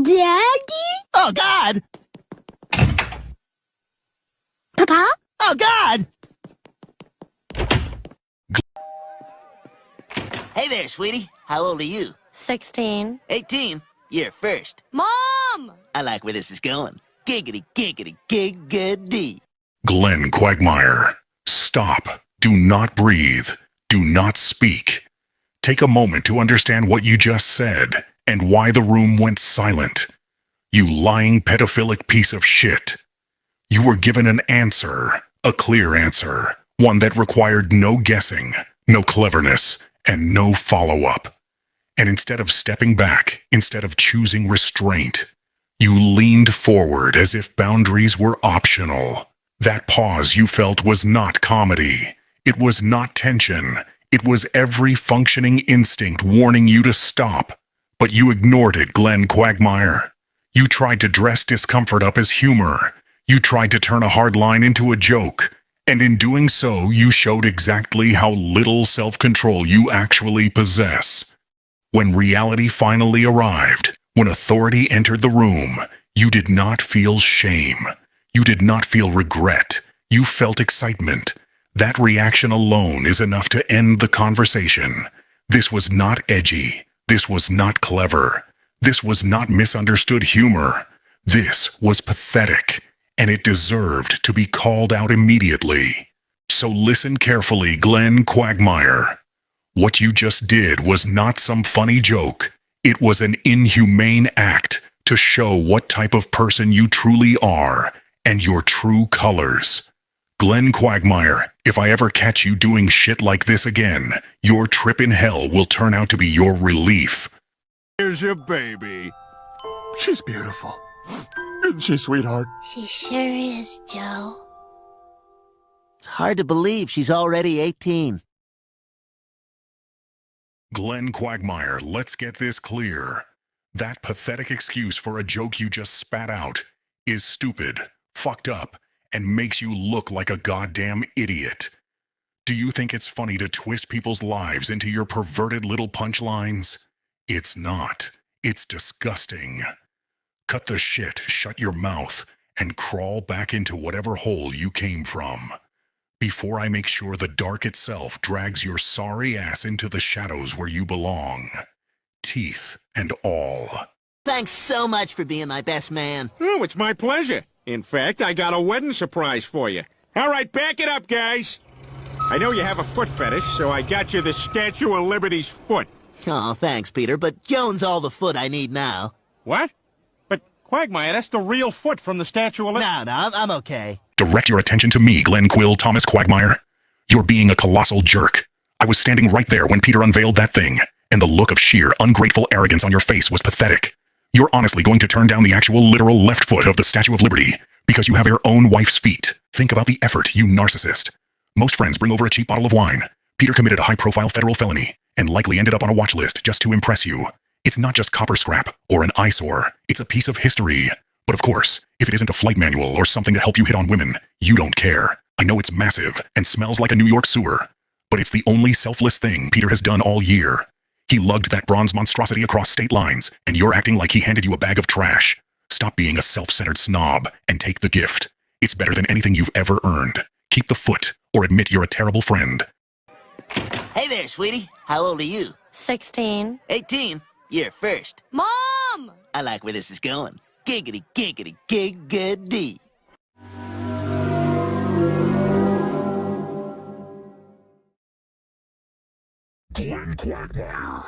Daddy? Oh, God! Papa? Oh, God! Hey there, sweetie. How old are you? 16. 18. You're first. Mom! I like where this is going. Giggity, giggity, giggity. Glenn Quagmire, stop. Do not breathe. Do not speak. Take a moment to understand what you just said and why the room went silent. You lying pedophilic piece of shit. You were given an answer, a clear answer, one that required no guessing, no cleverness, and no follow-up. And instead of stepping back, instead of choosing restraint, you leaned forward as if boundaries were optional. That pause you felt was not comedy. It was not tension. It was every functioning instinct warning you to stop. But you ignored it, Glenn Quagmire. You tried to dress discomfort up as humor. You tried to turn a hard line into a joke. And in doing so, you showed exactly how little self-control you actually possess. When reality finally arrived, when authority entered the room, you did not feel shame. You did not feel regret. You felt excitement. That reaction alone is enough to end the conversation. This was not edgy. This was not clever. This was not misunderstood humor. This was pathetic, and it deserved to be called out immediately. So listen carefully, Glenn Quagmire. What you just did was not some funny joke. It was an inhumane act to show what type of person you truly are and your true colors. Glenn Quagmire, if I ever catch you doing shit like this again, your trip in hell will turn out to be your relief. Here's your baby. She's beautiful. Isn't she, sweetheart? She sure is, Joe. It's hard to believe she's already 18. Glenn Quagmire, let's get this clear. That pathetic excuse for a joke you just spat out is stupid, fucked up, and makes you look like a goddamn idiot. Do you think it's funny to twist people's lives into your perverted little punchlines? It's not. It's disgusting. Cut the shit, shut your mouth, and crawl back into whatever hole you came from. Before I make sure the dark itself drags your sorry ass into the shadows where you belong. Teeth and all. Thanks so much for being my best man. Oh, it's my pleasure. In fact, I got a wedding surprise for you. All right, back it up, guys. I know you have a foot fetish, so I got you the Statue of Liberty's foot. Oh, thanks, Peter, but Joan's all the foot I need now. What? But, Quagmire, that's the real foot from the Statue of Liberty. No, I'm okay. Direct your attention to me, Glenn Thomas Quagmire. You're being a colossal jerk. I was standing right there when Peter unveiled that thing, and the look of sheer, ungrateful arrogance on your face was pathetic. You're honestly going to turn down the actual literal left foot of the Statue of Liberty because you have your own wife's feet. Think about the effort, you narcissist. Most friends bring over a cheap bottle of wine. Peter committed a high-profile federal felony and likely ended up on a watch list just to impress you. It's not just copper scrap or an eyesore. It's a piece of history. But of course, if it isn't a flight manual or something to help you hit on women, you don't care. I know it's massive and smells like a New York sewer, but it's the only selfless thing Peter has done all year. He lugged that bronze monstrosity across state lines, and you're acting like he handed you a bag of trash. Stop being a self-centered snob and take the gift. It's better than anything you've ever earned. Keep the foot, or admit you're a terrible friend. Hey there, sweetie. How old are you? 16. 18. You're first. Mom! I like where this is going. Giggity, giggity, giggity. Glenn Quagmire,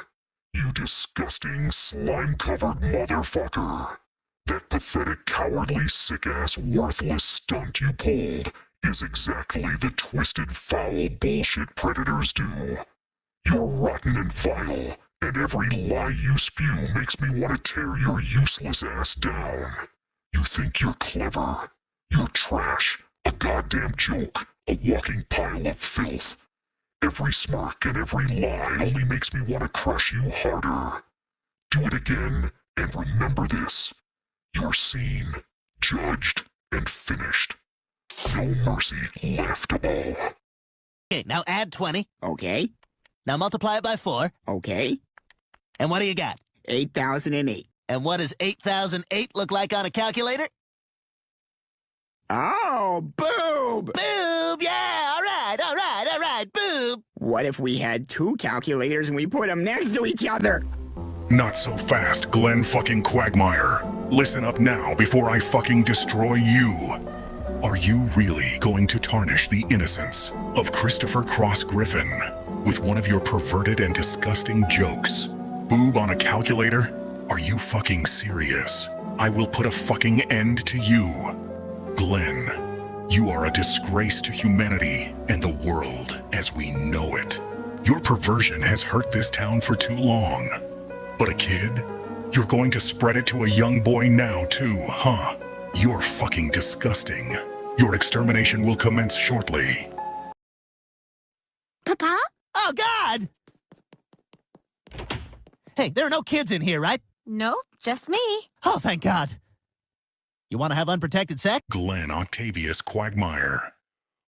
you disgusting, slime-covered motherfucker. That pathetic, cowardly, sick-ass, worthless stunt you pulled is exactly the twisted, foul bullshit predators do. You're rotten and vile, and every lie you spew makes me want to tear your useless ass down. You think you're clever. You're trash, a goddamn joke, a walking pile of filth. Every smirk and every lie only makes me want to crush you harder. Do it again, and remember this. You're seen, judged, and finished. No mercy left of all. Okay, now add 20. Okay, Now multiply it by 4. okay. And what do you got? 8,008. And what does 8008 look like on a calculator? Oh, boob! Boob! Yeah! All right, boob! What if we had two calculators and we put them next to each other? Not so fast, Glenn fucking Quagmire. Listen up now before I fucking destroy you. Are you really going to tarnish the innocence of Christopher Cross Griffin with one of your perverted and disgusting jokes? Boob on a calculator? Are you fucking serious? I will put a fucking end to you. Glenn, you are a disgrace to humanity and the world as we know it. Your perversion has hurt this town for too long. But a kid? You're going to spread it to a young boy now too, huh? You're fucking disgusting. Your extermination will commence shortly. Papa? Oh, God! Hey, there are no kids in here, right? Nope, just me. Oh, thank God. You want to have unprotected sex? Glenn Octavius Quagmire.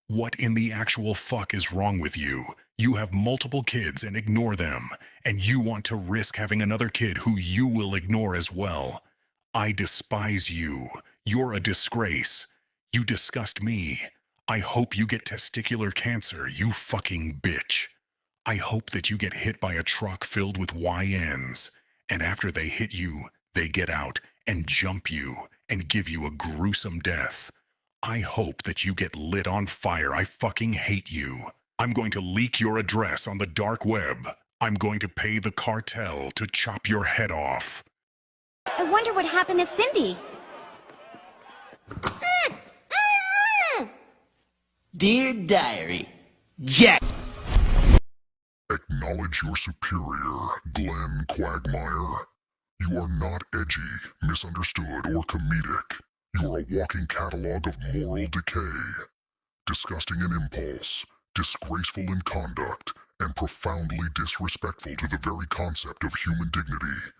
What in the actual fuck is wrong with you? You have multiple kids and ignore them, and you want to risk having another kid who you will ignore as well. I despise you. You're a disgrace. You disgust me. I hope you get testicular cancer, you fucking bitch. I hope that you get hit by a truck filled with YNs, and after they hit you, they get out and jump you and give you a gruesome death. I hope that you get lit on fire. I fucking hate you. I'm going to leak your address on the dark web. I'm going to pay the cartel to chop your head off. I wonder what happened to Cindy. Dear Diary, Jack. Acknowledge your superior, Glenn Quagmire. You are not edgy, misunderstood, or comedic. You are a walking catalog of moral decay. Disgusting in impulse, disgraceful in conduct, and profoundly disrespectful to the very concept of human dignity.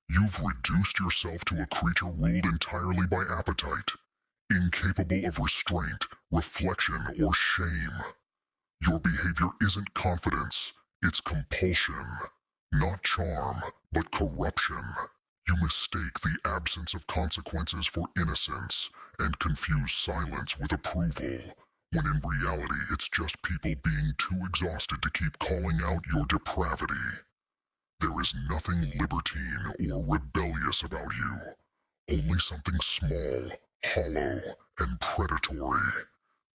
You've reduced yourself to a creature ruled entirely by appetite, incapable of restraint, reflection, or shame. Your behavior isn't confidence, it's compulsion. Not charm, but corruption. You mistake the absence of consequences for innocence and confuse silence with approval, when in reality it's just people being too exhausted to keep calling out your depravity. There is nothing libertine or rebellious about you, only something small, hollow, and predatory,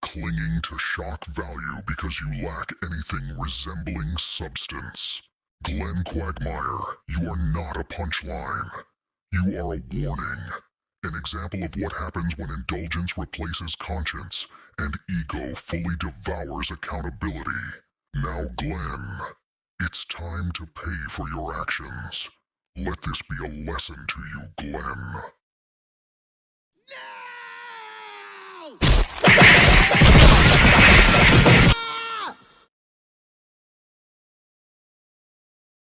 clinging to shock value because you lack anything resembling substance. Glenn Quagmire, you are not a punchline. You are a warning, an example of what happens when indulgence replaces conscience and ego fully devours accountability. Now, Glenn, it's time to pay for your actions. Let this be a lesson to you, Glenn.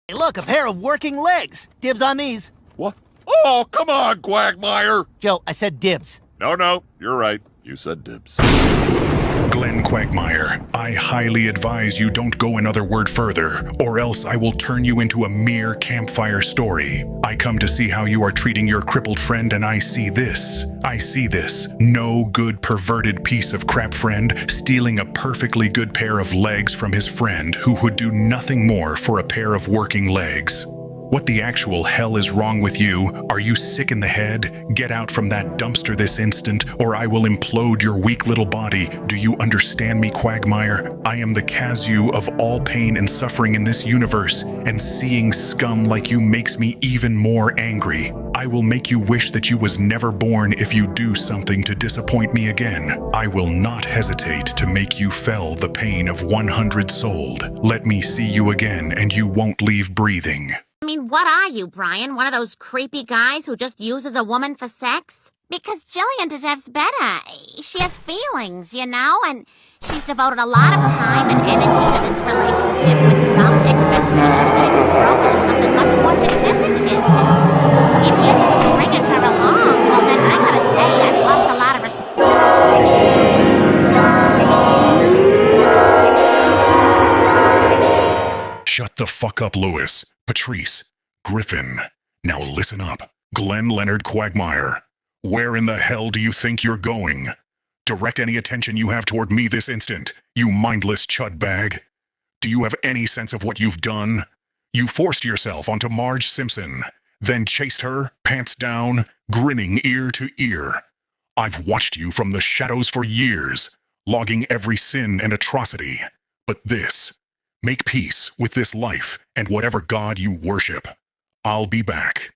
Hey, look, a pair of working legs. Dibs on these. What? Oh, come on, Quagmire! Joe, I said dibs. No, you're right. You said dibs. Glenn Quagmire, I highly advise you don't go another word further, or else I will turn you into a mere campfire story. I come to see how you are treating your crippled friend, and I see this. No good perverted piece of crap friend stealing a perfectly good pair of legs from his friend who would do nothing more for a pair of working legs. What the actual hell is wrong with you? Are you sick in the head? Get out from that dumpster this instant, or I will implode your weak little body. Do you understand me, Quagmire? I am the casu of all pain and suffering in this universe, and seeing scum like you makes me even more angry. I will make you wish that you was never born if you do something to disappoint me again. I will not hesitate to make you feel the pain of 100-souled. Let me see you again, and you won't leave breathing. I mean, what are you, Brian? One of those creepy guys who just uses a woman for sex? Because Jillian deserves better. She has feelings, you know, and she's devoted a lot of time and energy to this relationship with some expectation that it is broken to something much more significant. If you're just stringing her along, well, then I gotta say, I've lost a lot of respect. Shut the fuck up, Lewis. Patrice. Griffin. Now listen up. Glenn Leonard Quagmire, where in the hell do you think you're going? Direct any attention you have toward me this instant, you mindless chud bag. Do you have any sense of what you've done? You forced yourself onto Marge Simpson, then chased her, pants down, grinning ear to ear. I've watched you from the shadows for years, logging every sin and atrocity. But this, make peace with this life and whatever god you worship. I'll be back.